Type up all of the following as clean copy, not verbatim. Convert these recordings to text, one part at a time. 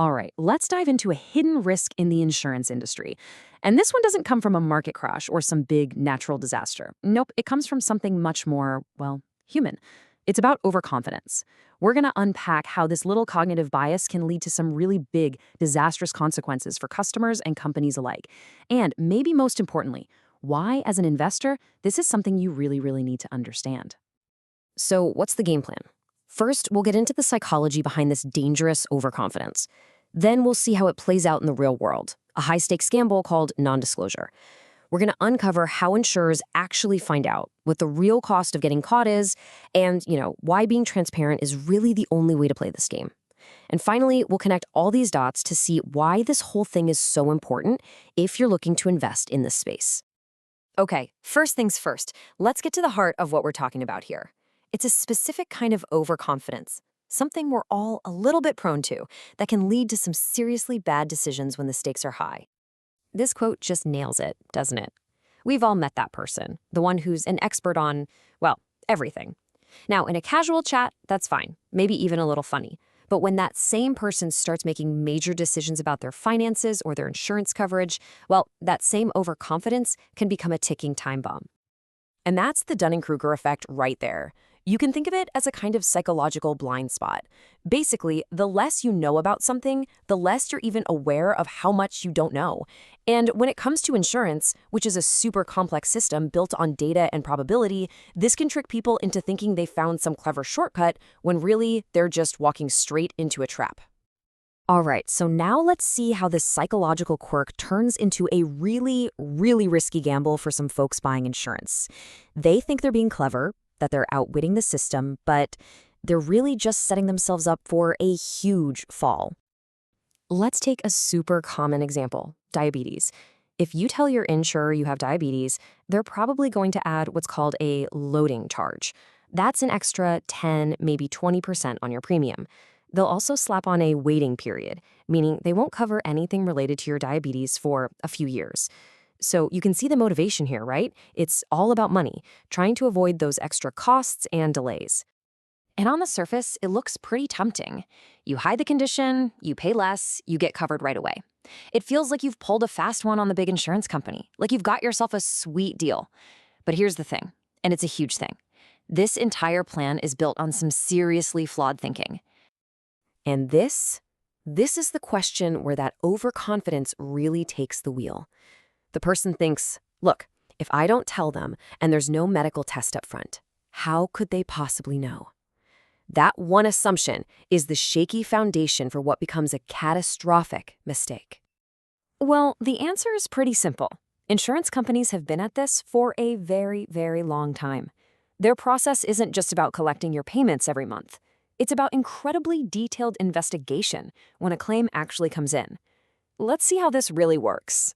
All right, let's dive into a hidden risk in the insurance industry. And this one doesn't come from a market crash or some big natural disaster. Nope, it comes from something much more, well, human. It's about overconfidence. We're going to unpack how this little cognitive bias can lead to some really big, disastrous consequences for customers and companies alike. And maybe most importantly, why, as an investor, this is something you really need to understand. So, what's the game plan? First, we'll get into the psychology behind this dangerous overconfidence. Then we'll see how it plays out in the real world, a high-stakes gamble called non-disclosure. We're going to uncover how insurers actually find out what the real cost of getting caught is and, why being transparent is really the only way to play this game. And finally, we'll connect all these dots to see why this whole thing is so important if you're looking to invest in this space. Okay, first things first, let's get to the heart of what we're talking about here. It's a specific kind of overconfidence, something we're all a little bit prone to, that can lead to some seriously bad decisions when the stakes are high. This quote just nails it, doesn't it? We've all met that person, the one who's an expert on, well, everything. Now, in a casual chat, that's fine, maybe even a little funny. But when that same person starts making major decisions about their finances or their insurance coverage, well, that same overconfidence can become a ticking time bomb. And that's the Dunning-Kruger effect right there. You can think of it as a kind of psychological blind spot. Basically, the less you know about something, the less you're even aware of how much you don't know. And when it comes to insurance, which is a super complex system built on data and probability, this can trick people into thinking they found some clever shortcut when really they're just walking straight into a trap. All right, so now let's see how this psychological quirk turns into a really risky gamble for some folks buying insurance. They think they're being clever, that they're outwitting the system, but they're really just setting themselves up for a huge fall. Let's take a super common example, diabetes. If you tell your insurer you have diabetes, they're probably going to add what's called a loading charge. That's an extra 10, maybe 20% on your premium. They'll also slap on a waiting period, meaning they won't cover anything related to your diabetes for a few years. So you can see the motivation here, right? It's all about money, trying to avoid those extra costs and delays. And on the surface, it looks pretty tempting. You hide the condition, you pay less, you get covered right away. It feels like you've pulled a fast one on the big insurance company, like you've got yourself a sweet deal. But here's the thing, and it's a huge thing. This entire plan is built on some seriously flawed thinking. And this is the question where that overconfidence really takes the wheel. The person thinks, look, if I don't tell them and there's no medical test up front, how could they possibly know? That one assumption is the shaky foundation for what becomes a catastrophic mistake. Well, the answer is pretty simple. Insurance companies have been at this for a very long time. Their process isn't just about collecting your payments every month. It's about incredibly detailed investigation when a claim actually comes in. Let's see how this really works.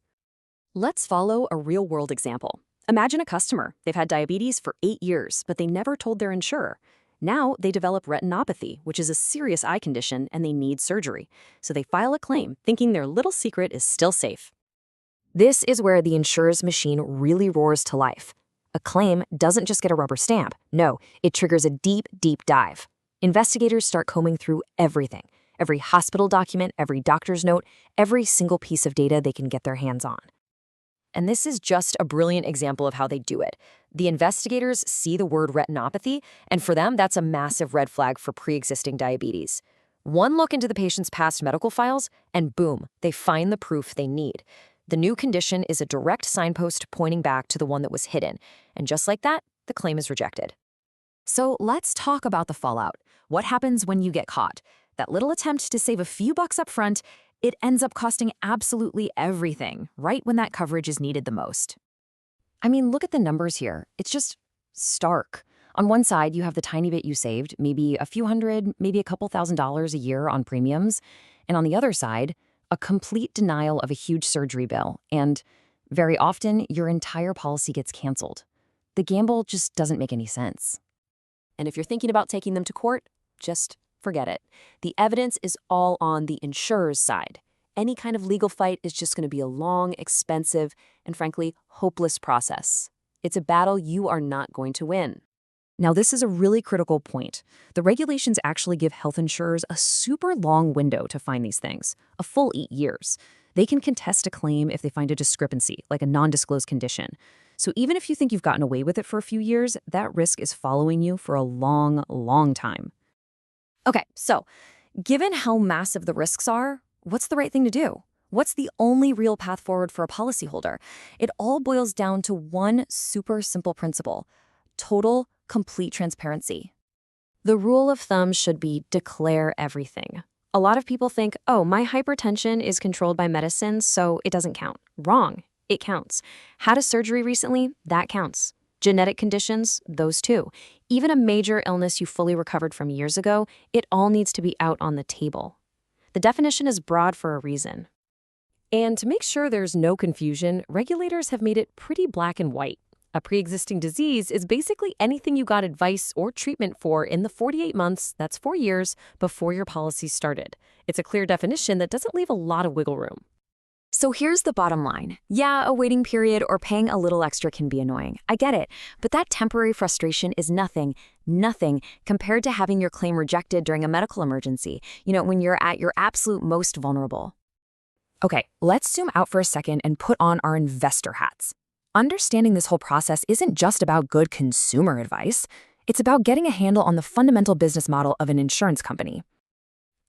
Let's follow a real-world example. Imagine a customer. They've had diabetes for 8 years, but they never told their insurer. Now they develop retinopathy, which is a serious eye condition, and they need surgery. So they file a claim, thinking their little secret is still safe. This is where the insurer's machine really roars to life. A claim doesn't just get a rubber stamp. No, it triggers a deep dive. Investigators start combing through everything. Every hospital document, every doctor's note, every single piece of data they can get their hands on. And this is just a brilliant example of how they do it. The investigators see the word retinopathy, and for them, that's a massive red flag for pre-existing diabetes. One look into the patient's past medical files, and boom, they find the proof they need. The new condition is a direct signpost pointing back to the one that was hidden. And just like that, the claim is rejected. So let's talk about the fallout. What happens when you get caught? That little attempt to save a few bucks up front, it ends up costing absolutely everything, right when that coverage is needed the most. I mean, look at the numbers here. It's just stark. On one side, you have the tiny bit you saved, maybe a few hundred, maybe a couple $1,000s a year on premiums. And on the other side, a complete denial of a huge surgery bill. And very often, your entire policy gets canceled. The gamble just doesn't make any sense. And if you're thinking about taking them to court, just forget it. The evidence is all on the insurer's side. Any kind of legal fight is just going to be a long, expensive, and frankly, hopeless process. It's a battle you are not going to win. Now, this is a really critical point. The regulations actually give health insurers a super long window to find these things, a full 8 years. They can contest a claim if they find a discrepancy, like a non-disclosed condition. So even if you think you've gotten away with it for a few years, that risk is following you for a long, long time. Okay, so given how massive the risks are, what's the right thing to do? What's the only real path forward for a policyholder? It all boils down to one super simple principle: total, complete transparency. The rule of thumb should be declare everything. A lot of people think, oh, my hypertension is controlled by medicine, so it doesn't count. Wrong. It counts. Had a surgery recently? That counts. Genetic conditions? Those too. Even a major illness you fully recovered from years ago, it all needs to be out on the table. The definition is broad for a reason. And to make sure there's no confusion, regulators have made it pretty black and white. A pre-existing disease is basically anything you got advice or treatment for in the 48 months, that's 4 years, before your policy started. It's a clear definition that doesn't leave a lot of wiggle room. So here's the bottom line. Yeah, a waiting period or paying a little extra can be annoying. I get it. But that temporary frustration is nothing compared to having your claim rejected during a medical emergency, when you're at your absolute most vulnerable. Okay, let's zoom out for a second and put on our investor hats. Understanding this whole process isn't just about good consumer advice. It's about getting a handle on the fundamental business model of an insurance company.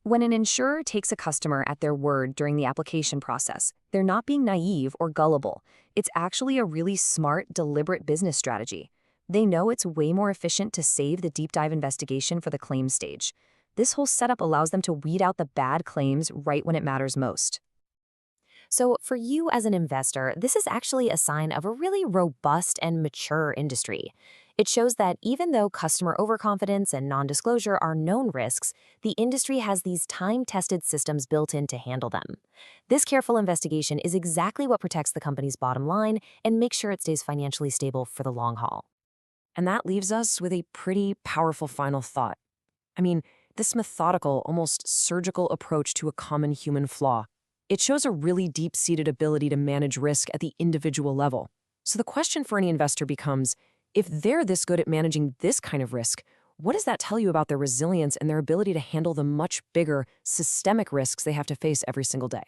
When an insurer takes a customer at their word during the application process, they're not being naive or gullible. It's actually a really smart, deliberate business strategy. They know it's way more efficient to save the deep dive investigation for the claim stage. This whole setup allows them to weed out the bad claims right when it matters most. So for you as an investor, this is actually a sign of a really robust and mature industry. It shows that even though customer overconfidence and non-disclosure are known risks, the industry has these time-tested systems built in to handle them. This careful investigation is exactly what protects the company's bottom line and makes sure it stays financially stable for the long haul. And that leaves us with a pretty powerful final thought. This methodical, almost surgical approach to a common human flaw. It shows a really deep-seated ability to manage risk at the individual level. So the question for any investor becomes, if they're this good at managing this kind of risk, what does that tell you about their resilience and their ability to handle the much bigger, systemic risks they have to face every single day?